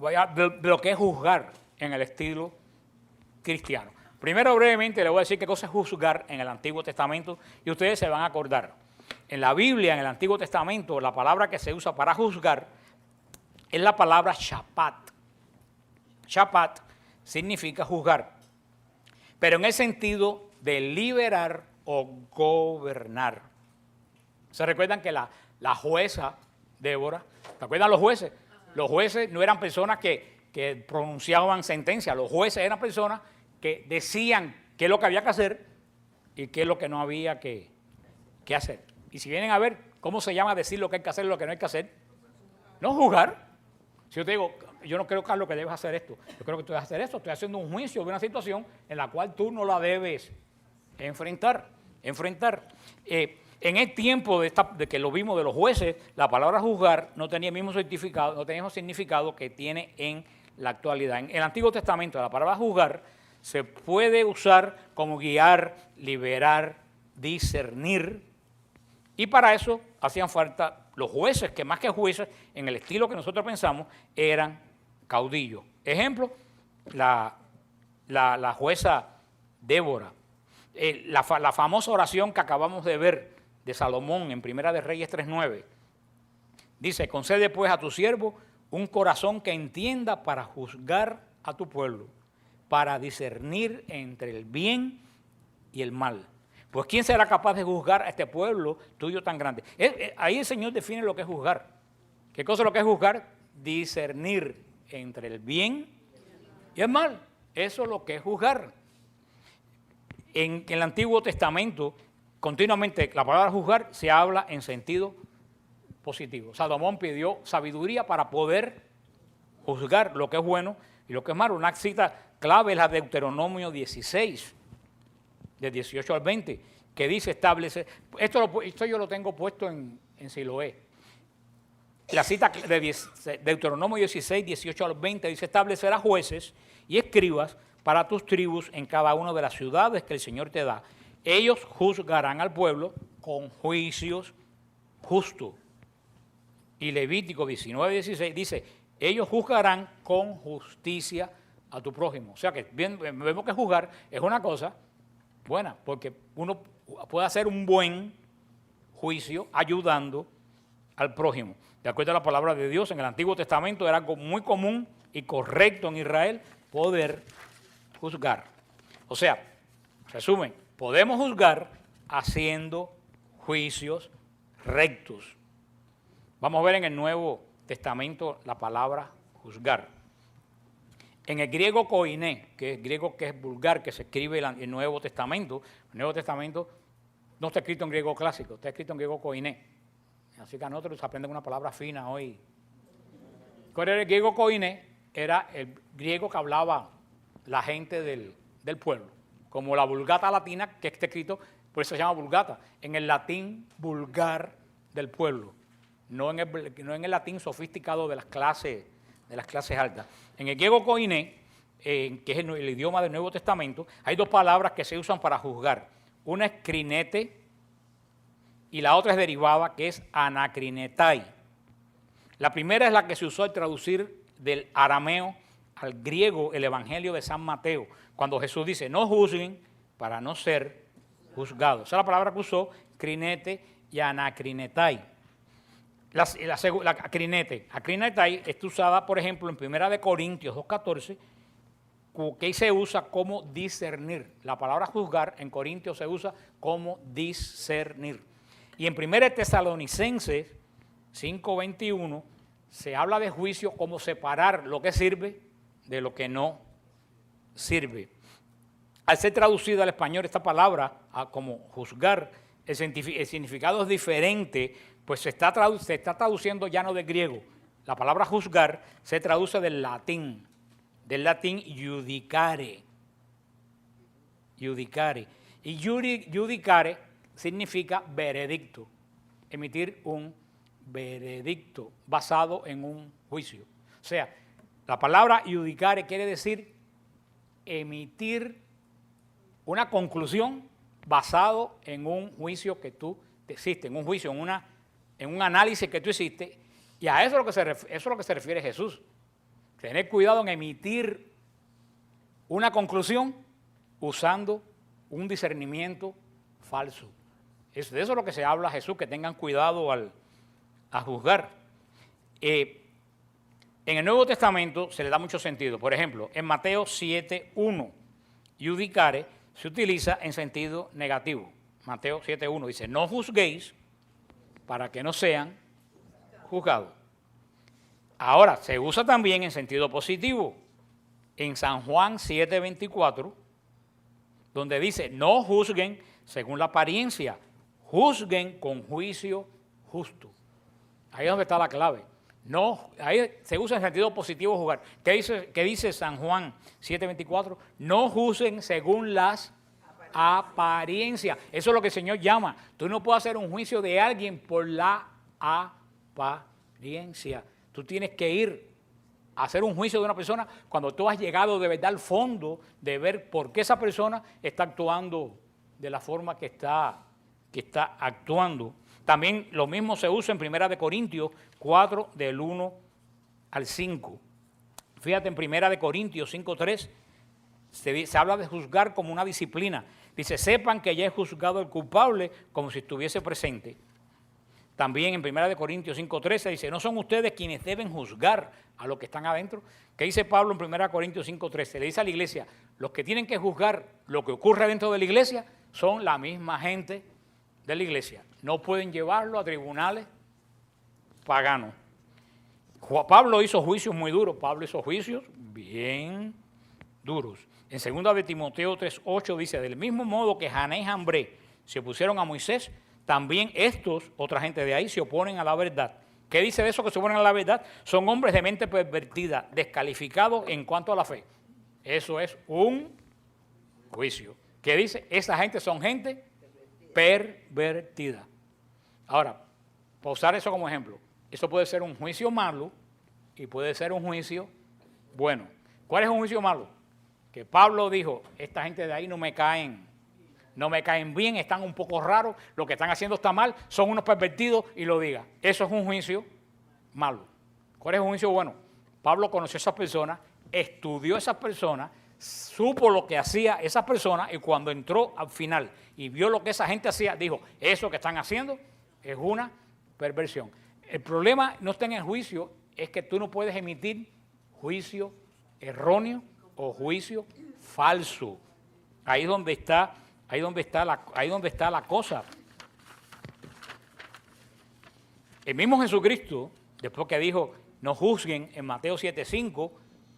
de lo que es juzgar en el estilo cristiano. Primero, brevemente, le voy a decir qué cosa es juzgar en el Antiguo Testamento y ustedes se van a acordar. En la Biblia, en el Antiguo Testamento, la palabra que se usa para juzgar es la palabra shapat. Shapat significa juzgar, pero en el sentido de liberar o gobernar. ¿Se recuerdan que la jueza Débora, ¿te acuerdan los jueces? Los jueces no eran personas que pronunciaban sentencias, los jueces eran personas que decían qué es lo que había que hacer y qué es lo que no había que hacer. Y si vienen a ver cómo se llama decir lo que hay que hacer y lo que no hay que hacer, no juzgar. Si yo te digo, yo no creo, Carlos, que debes hacer esto, yo creo que tú debes hacer esto, estoy haciendo un juicio de una situación en la cual tú no la debes enfrentar. En el tiempo de que lo vimos de los jueces, la palabra juzgar no tenía el mismo significado, no tenía el mismo significado que tiene en la actualidad. En el Antiguo Testamento, la palabra juzgar se puede usar como guiar, liberar, discernir, y para eso hacían falta los jueces, que más que jueces, en el estilo que nosotros pensamos, eran caudillos. Ejemplo, la jueza Débora. La famosa oración que acabamos de ver de Salomón en Primera de Reyes 3:9. Dice, concede pues a tu siervo un corazón que entienda para juzgar a tu pueblo, para discernir entre el bien y el mal. Pues ¿quién será capaz de juzgar a este pueblo tuyo tan grande? Ahí el Señor define lo que es juzgar. ¿Qué cosa es lo que es juzgar? Discernir entre el bien y el mal. Eso es lo que es juzgar. En el Antiguo Testamento, continuamente la palabra juzgar se habla en sentido positivo. Salomón pidió sabiduría para poder juzgar lo que es bueno y lo que es malo. Una cita clave es la de Deuteronomio 16, de 18 al 20, que dice establece, esto yo lo tengo puesto en Siloé. La cita de Deuteronomio 16, 18 al 20 dice, establecerá jueces y escribas para tus tribus en cada una de las ciudades que el Señor te da. Ellos juzgarán al pueblo con juicios justos. Y Levítico 19, 16 dice, ellos juzgarán con justicia a tu prójimo. O sea que vemos que juzgar es una cosa buena, porque uno puede hacer un buen juicio ayudando al prójimo. De acuerdo a la palabra de Dios, en el Antiguo Testamento era algo muy común y correcto en Israel poder juzgar. O sea, resumen, podemos juzgar haciendo juicios rectos. Vamos a ver en el Nuevo Testamento la palabra juzgar. En el griego koiné, que es griego que es vulgar, que se escribe en el Nuevo Testamento no está escrito en griego clásico, está escrito en griego koiné. Así que a nosotros aprenden una palabra fina hoy. ¿Cuál era el griego koiné? Era el griego que hablaba la gente del pueblo, como la vulgata latina, que está escrito, por eso se llama vulgata, en el latín vulgar del pueblo, no en el latín sofisticado de las clases altas. En el griego koiné, que es el idioma del Nuevo Testamento, hay dos palabras que se usan para juzgar. Una es crinete y la otra es derivada, que es anacrinetai. La primera es la que se usó al traducir del arameo al griego el Evangelio de San Mateo, cuando Jesús dice, no juzguen para no ser juzgados. Esa es la palabra que usó, crinete y anacrinetai. La acrinetai está usada, por ejemplo, en 1 Corintios 2:14, que se usa como discernir. La palabra juzgar en Corintios se usa como discernir. Y en 1 Tesalonicenses 5:21 se habla de juicio como separar lo que sirve de lo que no sirve. Al ser traducida al español esta palabra como juzgar, el significado es diferente, pues se está traduciendo ya no del griego. La palabra juzgar se traduce del latín judicare. Y judicare significa veredicto, emitir un veredicto basado en un juicio. O sea, la palabra judicare quiere decir emitir una conclusión basado en un juicio que tú hiciste, en un juicio, en un análisis que tú hiciste, y a eso es lo que se refiere Jesús. Tener cuidado en emitir una conclusión usando un discernimiento falso. De eso es lo que se habla Jesús, que tengan cuidado a juzgar. En el Nuevo Testamento se le da mucho sentido. Por ejemplo, en Mateo 7:1, judicare se utiliza en sentido negativo. Mateo 7:1 dice, no juzguéis para que no sean juzgados. Ahora, se usa también en sentido positivo. En San Juan 7:24, donde dice, no juzguen según la apariencia, juzguen con juicio justo. Ahí es donde está la clave. No, ahí se usa en sentido positivo juzgar. ¿Qué dice San Juan 7:24? No juzguen según las apariencias. Eso es lo que el Señor llama. Tú no puedes hacer un juicio de alguien por la apariencia. Tú tienes que ir a hacer un juicio de una persona cuando tú has llegado de verdad al fondo de ver por qué esa persona está actuando de la forma que está actuando. También lo mismo se usa en 1 Corintios 4, del 1 al 5. Fíjate, en 1 Corintios 5:3 se habla de juzgar como una disciplina. Dice, sepan que ya he juzgado al culpable como si estuviese presente. También en 1 Corintios 5:13 dice, no son ustedes quienes deben juzgar a los que están adentro. ¿Qué dice Pablo en 1 Corintios 5:13? Le dice a la iglesia, los que tienen que juzgar lo que ocurre dentro de la iglesia son la misma gente de la iglesia. No pueden llevarlo a tribunales paganos. Pablo hizo juicios muy duros. Pablo hizo juicios bien duros. En 2 de Timoteo 3:8 dice, del mismo modo que Jané y Jambré se opusieron a Moisés, también estos, otra gente de ahí, se oponen a la verdad. ¿Qué dice de eso que se oponen a la verdad? Son hombres de mente pervertida, descalificados en cuanto a la fe. Eso es un juicio. ¿Qué dice? Esa gente son gente pervertida. Ahora, para usar eso como ejemplo, eso puede ser un juicio malo y puede ser un juicio bueno. ¿Cuál es un juicio malo? Que Pablo dijo, esta gente de ahí no me caen bien, están un poco raros, lo que están haciendo está mal, son unos pervertidos, y lo diga. Eso es un juicio malo. ¿Cuál es un juicio bueno? Pablo conoció a esas personas, estudió a esas personas, supo lo que hacía esa persona, y cuando entró al final y vio lo que esa gente hacía, dijo, eso que están haciendo es una perversión. El problema no está en el juicio, es que tú no puedes emitir juicio erróneo o juicio falso. Ahí es donde está la cosa. El mismo Jesucristo, después que dijo, no juzguen, en Mateo 7:5,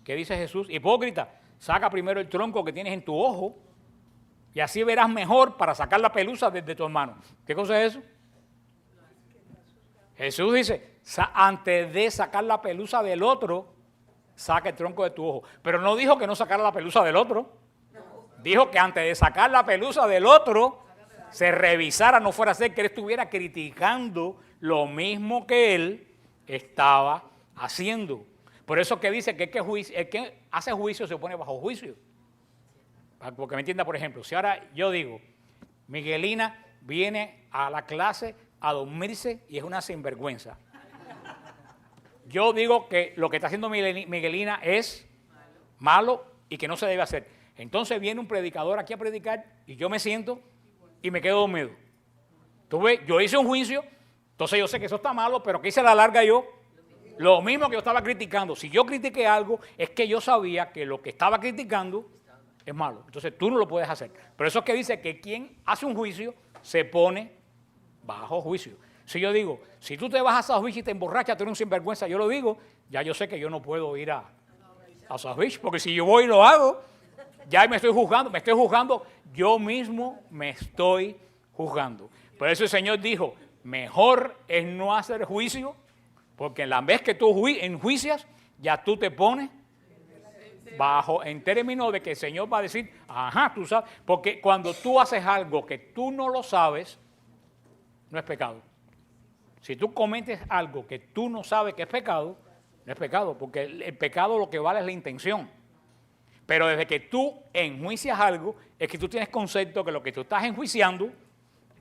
que dice Jesús, hipócrita, saca primero el tronco que tienes en tu ojo y así verás mejor para sacar la pelusa de tu hermano. ¿Qué cosa es eso? Jesús dice, antes de sacar la pelusa del otro, saca el tronco de tu ojo. Pero no dijo que no sacara la pelusa del otro. Dijo que antes de sacar la pelusa del otro, se revisara, no fuera a ser que él estuviera criticando lo mismo que él estaba haciendo. Por eso que dice que el que hace juicio se pone bajo juicio. Porque me entienda, por ejemplo, si ahora yo digo, Miguelina viene a la clase a dormirse y es una sinvergüenza. Yo digo que lo que está haciendo Miguelina es malo y que no se debe hacer. Entonces viene un predicador aquí a predicar y yo me siento y me quedo dormido. Tú ves, yo hice un juicio, entonces yo sé que eso está malo, pero ¿qué hice a la larga yo? Lo mismo que yo estaba criticando. Si yo critiqué algo, es que yo sabía que lo que estaba criticando es malo. Entonces tú no lo puedes hacer. Pero eso es que dice que quien hace un juicio se pone bajo juicio. Si yo digo, si tú te vas a South Beach y te emborrachas, tú eres un sinvergüenza, yo lo digo, ya yo sé que yo no puedo ir a South Beach, porque si yo voy y lo hago, ya me estoy juzgando, yo mismo me estoy juzgando. Por eso el Señor dijo, mejor es no hacer juicio, porque la vez que tú enjuicias, ya tú te pones bajo, en términos de que el Señor va a decir, ajá, tú sabes, porque cuando tú haces algo que tú no lo sabes, no es pecado. Si tú cometes algo que tú no sabes que es pecado, no es pecado, porque el pecado lo que vale es la intención. Pero desde que tú enjuicias algo, es que tú tienes concepto que lo que tú estás enjuiciando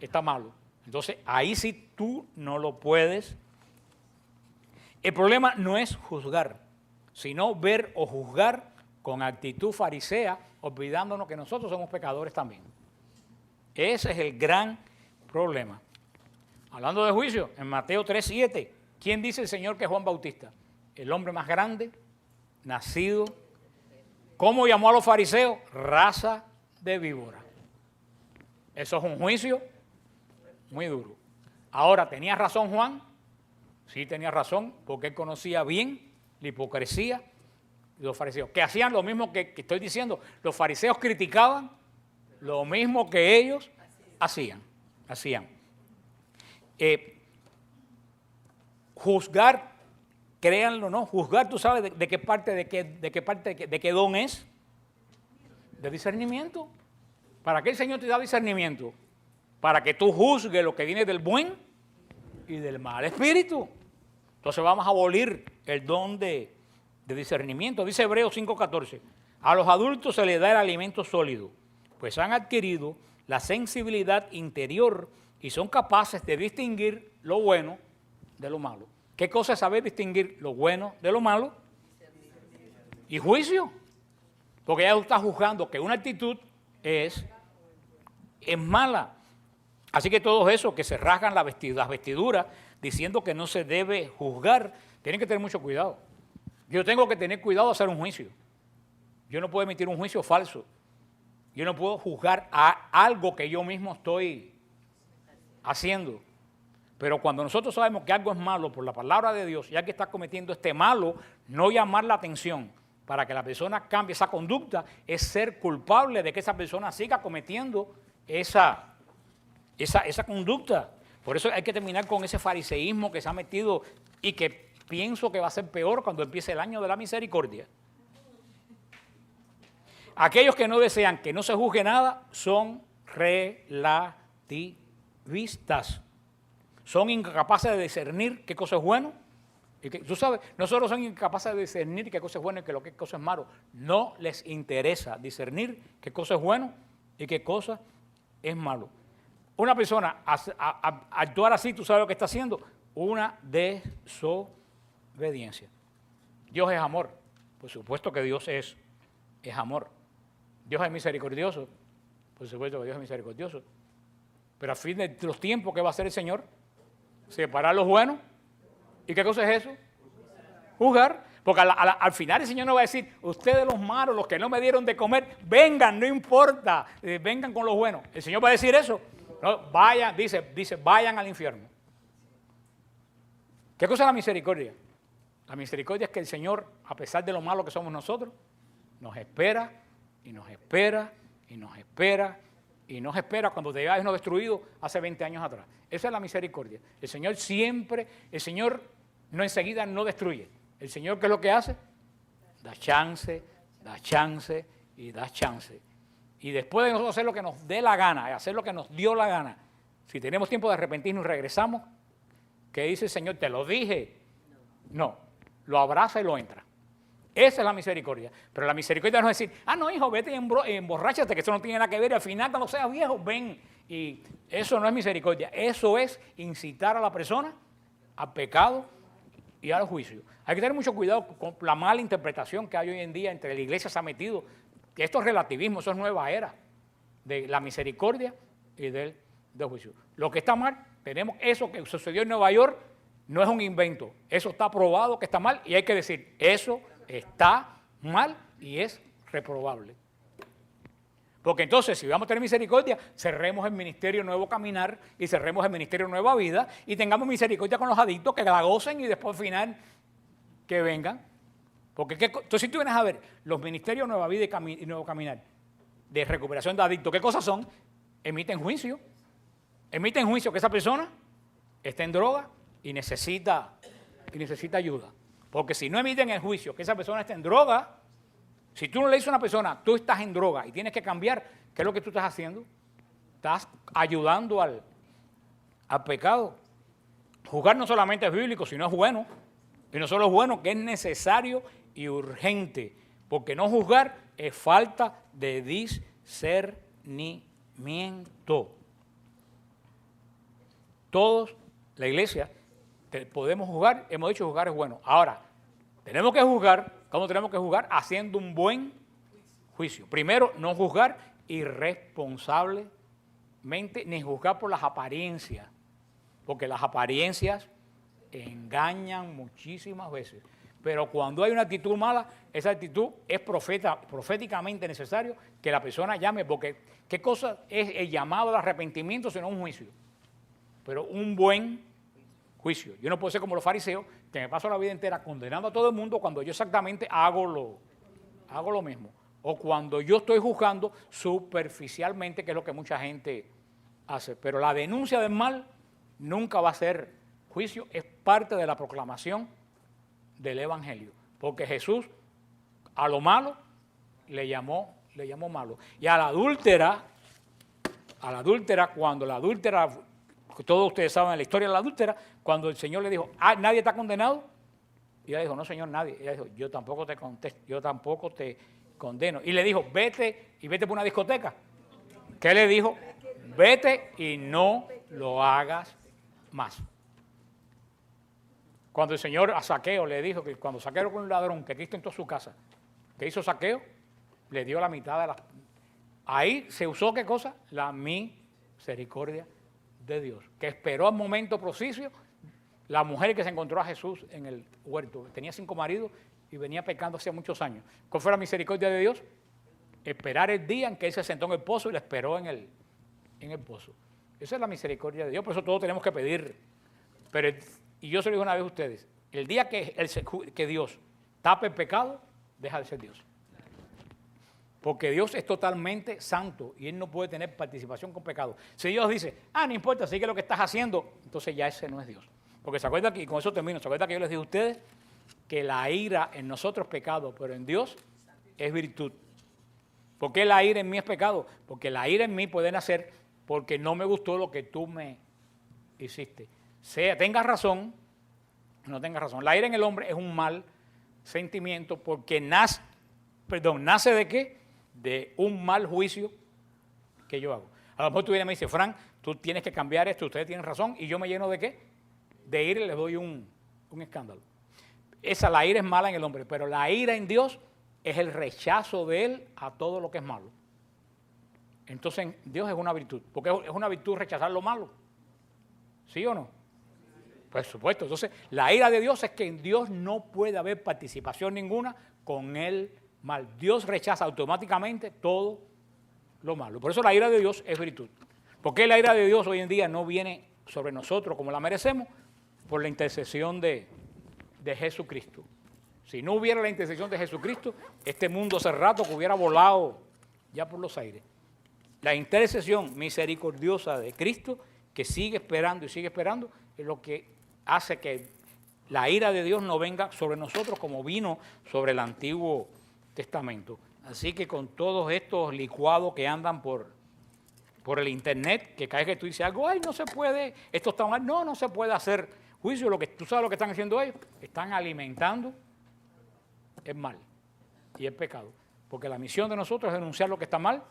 está malo. Entonces, ahí sí tú no lo puedes. El problema no es juzgar. sino ver o juzgar con actitud farisea, olvidándonos que nosotros somos pecadores también. Ese es el gran problema. Hablando de juicio, en Mateo 3:7, ¿quién dice el Señor que es Juan Bautista? El hombre más grande, nacido. ¿Cómo llamó a los fariseos? Raza de víbora. Eso es un juicio muy duro. Ahora, ¿tenía razón Juan? Sí, tenía razón, porque él conocía bien la hipocresía de los fariseos, que hacían lo mismo que estoy diciendo. Los fariseos criticaban lo mismo que ellos hacían. Juzgar, créanlo o no, juzgar, tú sabes de qué parte, de qué don es, de discernimiento. ¿Para qué el Señor te da discernimiento? Para que tú juzgues lo que viene del buen y del mal espíritu. Entonces vamos a abolir el don de discernimiento. Dice Hebreos 5:14, a los adultos se les da el alimento sólido, pues han adquirido la sensibilidad interior y son capaces de distinguir lo bueno de lo malo. ¿Qué cosa es saber distinguir lo bueno de lo malo? Y juicio. Porque ya tú estás juzgando que una actitud es mala. Así que todos esos que se rasgan las vestiduras diciendo que no se debe juzgar, tienen que tener mucho cuidado. Yo tengo que tener cuidado de hacer un juicio. Yo no puedo emitir un juicio falso. Yo no puedo juzgar a algo que yo mismo estoy haciendo. Pero cuando nosotros sabemos que algo es malo por la palabra de Dios, ya que está cometiendo este malo, no llamar la atención para que la persona cambie esa conducta, es ser culpable de que esa persona siga cometiendo esa conducta. Por eso hay que terminar con ese fariseísmo que se ha metido y que pienso que va a ser peor cuando empiece el año de la misericordia. Aquellos que no desean que no se juzgue nada son relativistas. Son incapaces de discernir qué cosa es bueno. Y que, tú sabes, nosotros somos incapaces de discernir qué cosa es bueno y qué cosa es malo. No les interesa discernir qué cosa es bueno y qué cosa es malo. Una persona a actuar así, tú sabes lo que está haciendo, una desobediencia. Dios es amor. Por supuesto que Dios es amor. Dios es misericordioso. Por supuesto que Dios es misericordioso. Pero a fin de los tiempos, ¿qué va a hacer el Señor? Separar los buenos. ¿Y qué cosa es eso? Juzgar. Porque al final el Señor no va a decir, ustedes los malos, los que no me dieron de comer, vengan, no importa, vengan con los buenos. El Señor va a decir eso. No, vayan, dice, vayan al infierno. ¿Qué cosa es la misericordia? La misericordia es que el Señor, a pesar de lo malo que somos nosotros, nos espera y nos espera y nos espera y nos espera cuando te hayas destruido hace 20 años atrás. Esa es la misericordia. El Señor siempre, el Señor no enseguida no destruye. El Señor, ¿qué es lo que hace? Da chance y da chance. Y después de nosotros hacer lo que nos dé la gana, hacer lo que nos dio la gana, si tenemos tiempo de arrepentirnos y regresamos, ¿qué dice el Señor? Te lo dije. No, lo abraza y lo entra. Esa es la misericordia. Pero la misericordia no es decir, no hijo, vete y emborráchate, que eso no tiene nada que ver, y al final cuando seas viejo, ven. Y eso no es misericordia, eso es incitar a la persona al pecado y al juicio. Hay que tener mucho cuidado con la mala interpretación que hay hoy en día entre la iglesia se ha metido. Esto es relativismo, eso es nueva era de la misericordia y del juicio. Lo que está mal, tenemos eso que sucedió en Nueva York, no es un invento, eso está probado que está mal y hay que decir, eso está mal y es reprobable. Porque entonces, si vamos a tener misericordia, cerremos el Ministerio Nuevo Caminar y cerremos el Ministerio Nueva Vida y tengamos misericordia con los adictos que la gocen y después al final que vengan. Porque entonces si tú vienes a ver los Ministerios Nueva Vida y Nuevo Caminar de recuperación de adictos, ¿qué cosas son? Emiten juicio que esa persona está en droga y necesita ayuda. Porque si no emiten el juicio que esa persona está en droga, si tú no le dices a una persona, tú estás en droga y tienes que cambiar, ¿qué es lo que tú estás haciendo? Estás ayudando al pecado. Juzgar no solamente es bíblico, sino es bueno. Y no solo es bueno, que es necesario y urgente. Porque no juzgar es falta de discernimiento. Todos, la iglesia, podemos juzgar, hemos dicho juzgar es bueno. Ahora, tenemos que juzgar ¿Cómo tenemos que juzgar? Haciendo un buen juicio. Primero, no juzgar irresponsablemente, ni juzgar por las apariencias, porque las apariencias engañan muchísimas veces. Pero cuando hay una actitud mala, esa actitud es proféticamente necesario que la persona llame, porque ¿qué cosa es el llamado al arrepentimiento sino un juicio? Pero un buen juicio. Yo no puedo ser como los fariseos, que me paso la vida entera condenando a todo el mundo cuando yo exactamente hago lo mismo. O cuando yo estoy juzgando superficialmente, que es lo que mucha gente hace. Pero la denuncia del mal nunca va a ser juicio, es parte de la proclamación del Evangelio. Porque Jesús a lo malo le llamó malo. Y a la adúltera, cuando la adúltera, todos ustedes saben la historia de la adúltera, cuando el Señor le dijo, ¿nadie está condenado? Y ella dijo, no, Señor, nadie. Ella dijo, yo tampoco te condeno. Y le dijo, vete por una discoteca. ¿Qué le dijo? Vete y no lo hagas más. Cuando el Señor a Zaqueo le dijo que cuando Zaqueo era un ladrón, que Cristo entró a su casa, ¿qué hizo Zaqueo? Le dio la mitad de las... Ahí se usó, ¿qué cosa? La misericordia de Dios, que esperó al momento propicio. La mujer que se encontró a Jesús en el huerto, tenía 5 maridos y venía pecando hace muchos años. ¿Cuál fue la misericordia de Dios? Esperar el día en que Él se sentó en el pozo y le esperó en el pozo. Esa es la misericordia de Dios, por eso todos tenemos que pedir. Y yo se lo digo una vez a ustedes, el día que Dios tape el pecado, deja de ser Dios. Porque Dios es totalmente santo y Él no puede tener participación con pecado. Si Dios dice, no importa, sigue lo que estás haciendo, entonces ya ese no es Dios. Porque se acuerda que, y con eso termino, se acuerda que yo les dije a ustedes que la ira en nosotros es pecado, pero en Dios es virtud. ¿Por qué la ira en mí es pecado? Porque la ira en mí puede nacer porque no me gustó lo que tú me hiciste. Tengas razón, no tengas razón. La ira en el hombre es un mal sentimiento porque nace ¿de qué? De un mal juicio que yo hago. A lo mejor tú vienes y me dices, Fran, tú tienes que cambiar esto, ustedes tienen razón, y yo me lleno de qué? De ira y les doy un escándalo. La ira es mala en el hombre, pero la ira en Dios es el rechazo de Él a todo lo que es malo. Entonces, Dios es una virtud, porque es una virtud rechazar lo malo. ¿Sí o no? Por supuesto. Entonces, la ira de Dios es que en Dios no puede haber participación ninguna con el mal. Dios rechaza automáticamente todo lo malo. Por eso la ira de Dios es virtud. ¿Por qué la ira de Dios hoy en día no viene sobre nosotros como la merecemos? Por la intercesión de Jesucristo. Si no hubiera la intercesión de Jesucristo, este mundo hace rato que hubiera volado ya por los aires. La intercesión misericordiosa de Cristo, que sigue esperando y sigue esperando, es lo que hace que la ira de Dios no venga sobre nosotros como vino sobre el Antiguo Testamento. Así que con todos estos licuados que andan por el internet, que cada vez que tú dices algo, no se puede, esto está mal, no se puede hacer juicio. Tú sabes lo que están haciendo ellos, están alimentando el mal y el pecado. Porque la misión de nosotros es denunciar lo que está mal,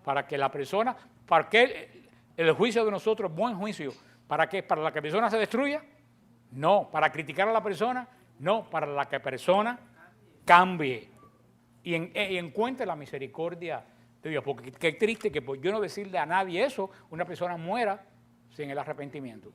para que la persona, para que el juicio de nosotros es buen juicio. ¿Para qué? ¿Para la que la persona se destruya? No. ¿Para criticar a la persona? No. Para la que la persona cambie y encuentre la misericordia de Dios. Porque qué triste que por yo no decirle a nadie eso, una persona muera sin el arrepentimiento.